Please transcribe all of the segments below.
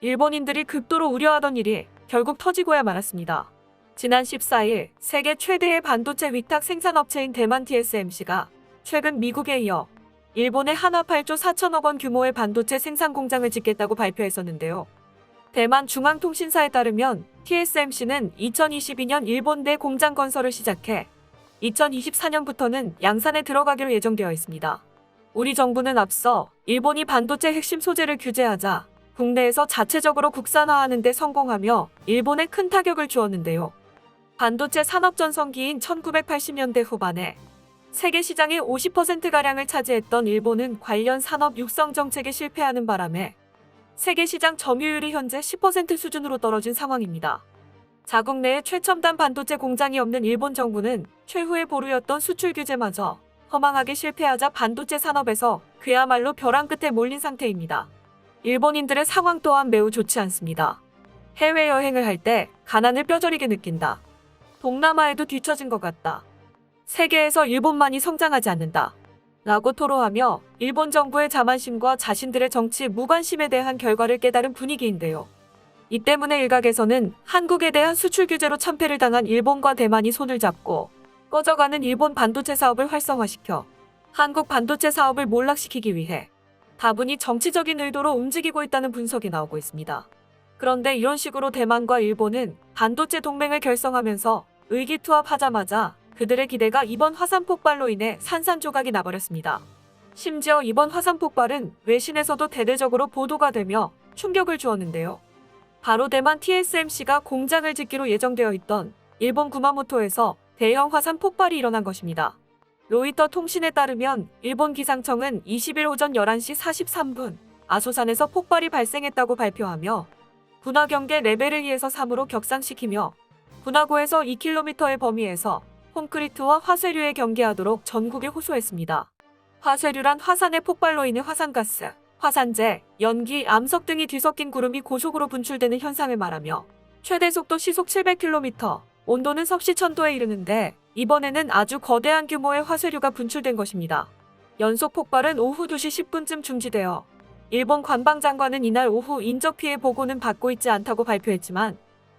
일본인들이 극도로 우려하던 일이 결국 터지고야 말았습니다. 지난 14일 세계 최대의 반도체 위탁 생산업체인 대만 TSMC가 최근 미국에 이어 일본에 한화 8조 4천억 원 규모의 반도체 생산 공장을 짓겠다고 발표했었는데요. 대만 중앙통신사에 따르면 TSMC는 2022년 일본 내 공장 건설을 시작해 2024년부터는 양산에 들어가기로 예정되어 있습니다. 우리 정부는 앞서 일본이 반도체 핵심 소재를 규제하자 국내에서 자체적으로 국산화하는 데 성공하며 일본에 큰 타격을 주었는데요. 반도체 산업 전성기인 1980년대 후반에 세계 시장의 50%가량을 차지했던 일본은 관련 산업 육성 정책에 실패하는 바람에 세계 시장 점유율이 현재 10% 수준으로 떨어진 상황입니다. 자국 내에 최첨단 반도체 공장이 없는 일본 정부는 최후의 보루였던 수출 규제마저 허망하게 실패하자 반도체 산업에서 그야말로 벼랑 끝에 몰린 상태입니다. 일본인들의 상황 또한 매우 좋지 않습니다. 해외여행을 할 때 가난을 뼈저리게 느낀다. 동남아에도 뒤처진 것 같다. 세계에서 일본만이 성장하지 않는다. 라고 토로하며 일본 정부의 자만심과 자신들의 정치 무관심에 대한 결과를 깨달은 분위기인데요. 이 때문에 일각에서는 한국에 대한 수출 규제로 참패를 당한 일본과 대만이 손을 잡고 꺼져가는 일본 반도체 사업을 활성화시켜 한국 반도체 사업을 몰락시키기 위해 다분히 정치적인 의도로 움직이고 있다는 분석이 나오고 있습니다. 그런데 이런 식으로 대만과 일본은 반도체 동맹을 결성하면서 의기투합하자마자 그들의 기대가 이번 화산 폭발로 인해 산산조각이 나버렸습니다. 심지어 이번 화산 폭발은 외신에서도 대대적으로 보도가 되며 충격을 주었는데요. 바로 대만 TSMC가 공장을 짓기로 예정되어 있던 일본 구마모토에서 대형 화산 폭발이 일어난 것입니다. 로이터 통신에 따르면 일본 기상청은 20일 오전 11시 43분 아소산에서 폭발이 발생했다고 발표하며 분화 경계 레벨을 2에서 3으로 격상시키며 분화구에서 2km의 범위에서 콘크리트와 화쇄류에 경계하도록 전국에 호소했습니다. 화쇄류란 화산의 폭발로 인해 화산가스, 화산재, 연기, 암석 등이 뒤섞인 구름이 고속으로 분출되는 현상을 말하며 최대 속도 시속 700km, 온도는 섭씨 1000도에 이르는데 이번에는 아주 거대한 규모의 화쇄류가 분출된 것입니다. 연속 폭발은 오후 2시 10분쯤 중지되어 일본 관방장관은 이날 오후 인적 피해 보고는 받고 있지 않다고 발표했지만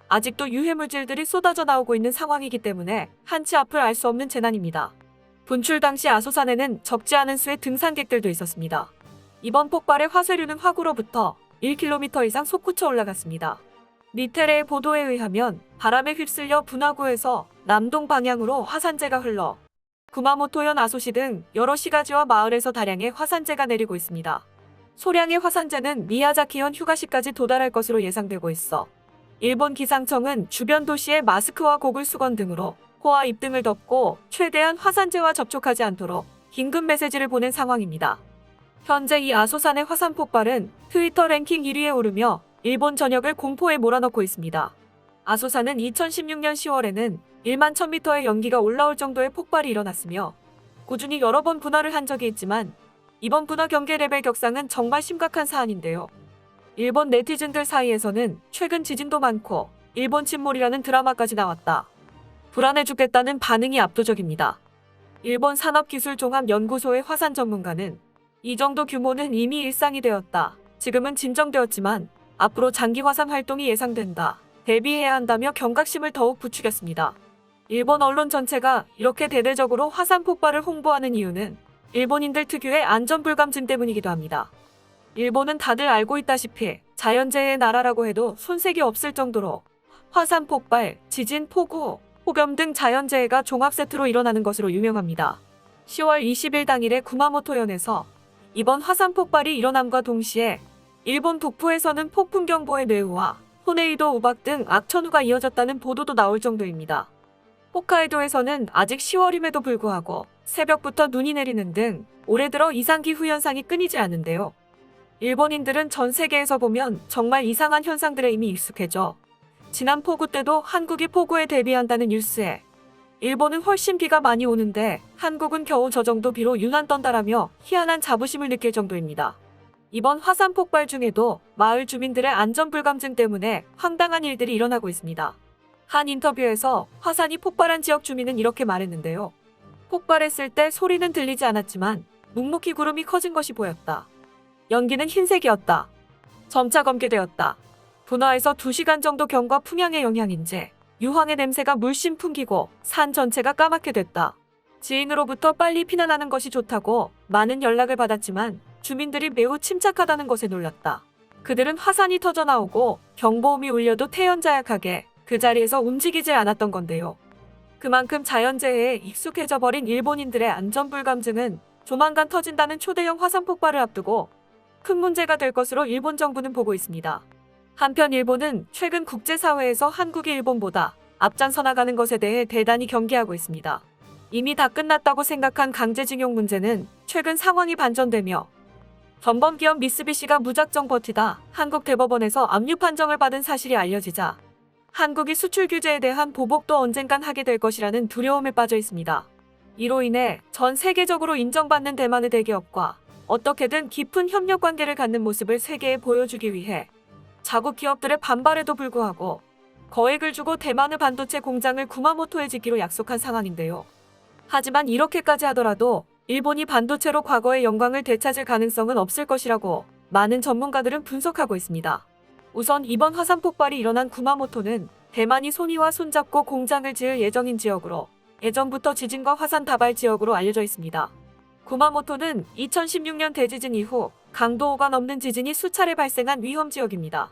아직도 유해물질들이 쏟아져 나오고 있는 상황이기 때문에 한치 앞을 알 수 없는 재난입니다. 분출 당시 아소산에는 적지 않은 수의 등산객들도 있었습니다. 이번 폭발의 화쇄류는 화구로부터 1km 이상 솟구쳐 올라갔습니다. 니테레의 보도에 의하면 바람에 휩쓸려 분화구에서 남동 방향으로 화산재가 흘러 구마모토현 아소시 등 여러 시가지와 마을에서 다량의 화산재가 내리고 있습니다. 소량의 화산재는 미야자키현 휴가시까지 도달할 것으로 예상되고 있어 일본 기상청은 주변 도시에 마스크와 고글 수건 등으로 코와 입 등을 덮고 최대한 화산재와 접촉하지 않도록 긴급 메시지를 보낸 상황입니다. 현재 이 아소산의 화산 폭발은 트위터 랭킹 1위에 오르며 일본 전역을 공포에 몰아넣고 있습니다. 아소산은 2016년 10월에는 1만 1000m의 연기가 올라올 정도의 폭발이 일어났으며 꾸준히 여러 번 분화를 한 적이 있지만 이번 분화 경계 레벨 격상은 정말 심각한 사안인데요. 일본 네티즌들 사이에서는 최근 지진도 많고 일본 침몰이라는 드라마까지 나왔다. 불안해 죽겠다는 반응이 압도적입니다. 일본 산업기술종합연구소의 화산 전문가는 이 정도 규모는 이미 일상이 되었다. 지금은 진정되었지만 앞으로 장기 화산 활동이 예상된다. 대비해야 한다며 경각심을 더욱 부추겼습니다. 일본 언론 전체가 이렇게 대대적으로 화산 폭발을 홍보하는 이유는 일본인들 특유의 안전불감증 때문이기도 합니다. 일본은 다들 알고 있다시피 자연재해의 나라라고 해도 손색이 없을 정도로 화산 폭발, 지진, 폭우, 폭염 등 자연재해가 종합 세트로 일어나는 것으로 유명합니다. 10월 20일 당일에 구마모토현에서 이번 화산 폭발이 일어남과 동시에 일본 북부에서는 폭풍경보의 뇌우와 호네이도 우박 등 악천후가 이어졌다는 보도도 나올 정도입니다. 홋카이도에서는 아직 10월임에도 불구하고 새벽부터 눈이 내리는 등 올해 들어 이상기후 현상이 끊이지 않는데요. 일본인들은 전 세계에서 보면 정말 이상한 현상들에 이미 익숙해져 지난 폭우 때도 한국이 폭우에 대비한다는 뉴스에 일본은 훨씬 비가 많이 오는데 한국은 겨우 저 정도 비로 유난 떤다라며 희한한 자부심을 느낄 정도입니다. 이번 화산 폭발 중에도 마을 주민들의 안전불감증 때문에 황당한 일들이 일어나고 있습니다. 한 인터뷰에서 화산이 폭발한 지역 주민은 이렇게 말했는데요. 폭발했을 때 소리는 들리지 않았지만 묵묵히 구름이 커진 것이 보였다. 연기는 흰색이었다. 점차 검게 되었다. 분화에서 2시간 정도 경과 풍향의 영향인지 유황의 냄새가 물씬 풍기고 산 전체가 까맣게 됐다. 지인으로부터 빨리 피난하는 것이 좋다고 많은 연락을 받았지만 주민들이 매우 침착하다는 것에 놀랐다. 그들은 화산이 터져 나오고 경보음이 울려도 태연자약하게 그 자리에서 움직이지 않았던 건데요. 그만큼 자연재해에 익숙해져 버린 일본인들의 안전불감증은 조만간 터진다는 초대형 화산 폭발을 앞두고 큰 문제가 될 것으로 일본 정부는 보고 있습니다. 한편 일본은 최근 국제사회에서 한국이 일본보다 앞장서 나가는 것에 대해 대단히 경계하고 있습니다. 이미 다 끝났다고 생각한 강제징용 문제는 최근 상황이 반전되며 전범기업 미쓰비시가 무작정 버티다 한국 대법원에서 압류 판정을 받은 사실이 알려지자 한국이 수출 규제에 대한 보복도 언젠간 하게 될 것이라는 두려움에 빠져 있습니다. 이로 인해 전 세계적으로 인정받는 대만의 대기업과 어떻게든 깊은 협력 관계를 갖는 모습을 세계에 보여주기 위해 자국 기업들의 반발에도 불구하고 거액을 주고 대만의 반도체 공장을 구마모토에 짓기로 약속한 상황인데요. 하지만 이렇게까지 하더라도 일본이 반도체로 과거의 영광을 되찾을 가능성은 없을 것이라고 많은 전문가들은 분석하고 있습니다. 우선 이번 화산 폭발이 일어난 구마모토는 대만이 소니와 손잡고 공장을 지을 예정인 지역으로 예전부터 지진과 화산 다발 지역으로 알려져 있습니다. 구마모토는 2016년 대지진 이후 강도 5가 넘는 지진이 수차례 발생한 위험 지역입니다.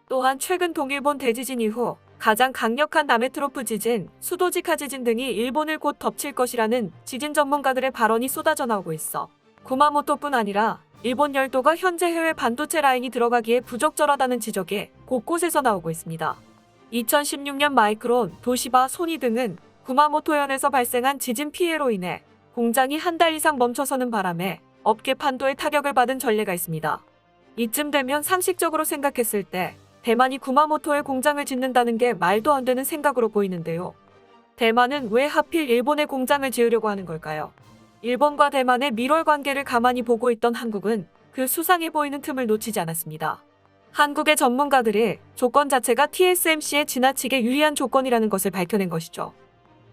또한 최근 동일본 대지진 이후 가장 강력한 나메트로프 지진, 수도지카 지진 등이 일본을 곧 덮칠 것이라는 지진 전문가들의 발언이 쏟아져 나오고 있어 구마모토뿐 아니라 일본 열도가 현재 해외 반도체 라인이 들어가기에 부적절하다는 지적이 곳곳에서 나오고 있습니다. 2016년 마이크론, 도시바, 소니 등은 구마모토현에서 발생한 지진 피해로 인해 공장이 한 달 이상 멈춰서는 바람에 업계 판도에 타격을 받은 전례가 있습니다. 이쯤 되면 상식적으로 생각했을 때 대만이 구마모토에 공장을 짓는다는 게 말도 안 되는 생각으로 보이는데요. 대만은 왜 하필 일본에 공장을 지으려고 하는 걸까요? 일본과 대만의 밀월 관계를 가만히 보고 있던 한국은 그 수상해 보이는 틈을 놓치지 않았습니다. 한국의 전문가들이 조건 자체가 TSMC에 지나치게 유리한 조건이라는 것을 밝혀낸 것이죠.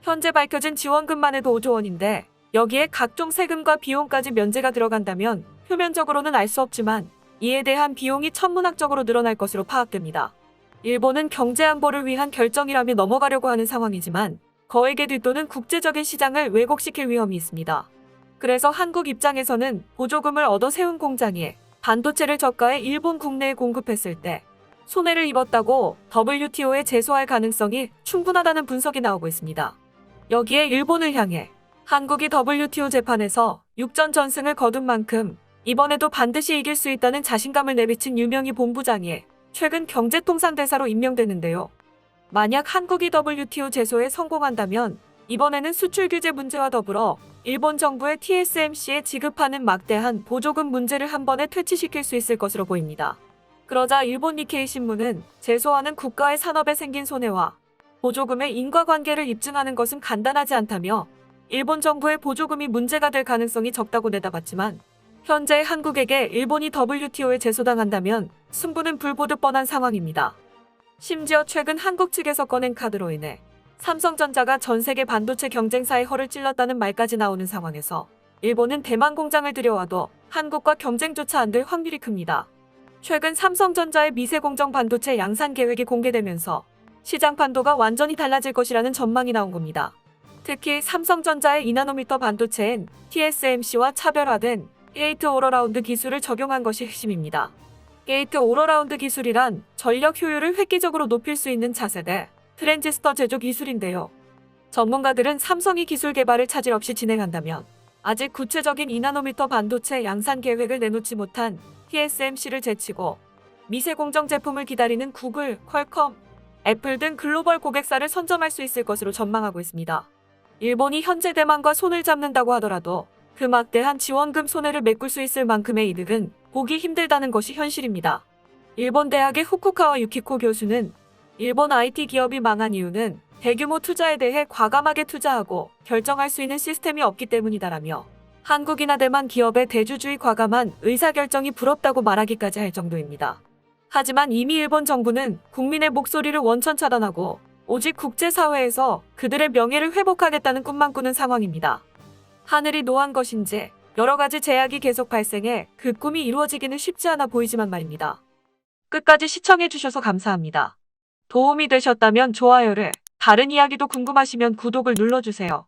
현재 밝혀진 지원금만 해도 5조 원인데 여기에 각종 세금과 비용까지 면제가 들어간다면 표면적으로는 알 수 없지만 이에 대한 비용이 천문학적으로 늘어날 것으로 파악됩니다. 일본은 경제안보를 위한 결정이라며 넘어가려고 하는 상황이지만 거액의 뒷돈은 국제적인 시장을 왜곡시킬 위험이 있습니다. 그래서 한국 입장에서는 보조금을 얻어 세운 공장이 반도체를 저가에 일본 국내에 공급했을 때 손해를 입었다고 WTO에 제소할 가능성이 충분하다는 분석이 나오고 있습니다. 여기에 일본을 향해 한국이 WTO 재판에서 6전 전승을 거둔 만큼 이번에도 반드시 이길 수 있다는 자신감을 내비친 유명희 본부장이 최근 경제통상대사로 임명됐는데요. 만약 한국이 WTO 제소에 성공한다면 이번에는 수출 규제 문제와 더불어 일본 정부의 TSMC에 지급하는 막대한 보조금 문제를 한 번에 퇴치시킬 수 있을 것으로 보입니다. 그러자 일본 니케이 신문은 제소하는 국가의 산업에 생긴 손해와 보조금의 인과관계를 입증하는 것은 간단하지 않다며 일본 정부의 보조금이 문제가 될 가능성이 적다고 내다봤지만 현재 한국에게 일본이 WTO에 제소당한다면 승부는 불보듯 뻔한 상황입니다. 심지어 최근 한국 측에서 꺼낸 카드로 인해 삼성전자가 전 세계 반도체 경쟁사의 허를 찔렀다는 말까지 나오는 상황에서 일본은 대만 공장을 들여와도 한국과 경쟁조차 안 될 확률이 큽니다. 최근 삼성전자의 미세공정 반도체 양산 계획이 공개되면서 시장 판도가 완전히 달라질 것이라는 전망이 나온 겁니다. 특히 삼성전자의 2나노미터 반도체엔 TSMC와 차별화된 게이트 오러라운드 기술을 적용한 것이 핵심입니다. 게이트 오러라운드 기술이란 전력 효율을 획기적으로 높일 수 있는 차세대 트랜지스터 제조 기술인데요. 전문가들은 삼성이 기술 개발을 차질 없이 진행한다면 아직 구체적인 2나노미터 반도체 양산 계획을 내놓지 못한 TSMC를 제치고 미세공정 제품을 기다리는 구글, 퀄컴, 애플 등 글로벌 고객사를 선점할 수 있을 것으로 전망하고 있습니다. 일본이 현재 대만과 손을 잡는다고 하더라도 그 막대한 지원금 손해를 메꿀 수 있을 만큼의 이득은 보기 힘들다는 것이 현실입니다. 일본 대학의 후쿠카와 유키코 교수는 일본 IT 기업이 망한 이유는 대규모 투자에 대해 과감하게 투자하고 결정할 수 있는 시스템이 없기 때문이다라며 한국이나 대만 기업의 대주주의 과감한 의사결정이 부럽다고 말하기까지 할 정도입니다. 하지만 이미 일본 정부는 국민의 목소리를 원천 차단하고 오직 국제사회에서 그들의 명예를 회복하겠다는 꿈만 꾸는 상황입니다. 하늘이 노한 것인지 여러 가지 제약이 계속 발생해 그 꿈이 이루어지기는 쉽지 않아 보이지만 말입니다. 끝까지 시청해주셔서 감사합니다. 도움이 되셨다면 좋아요를, 다른 이야기도 궁금하시면 구독을 눌러주세요.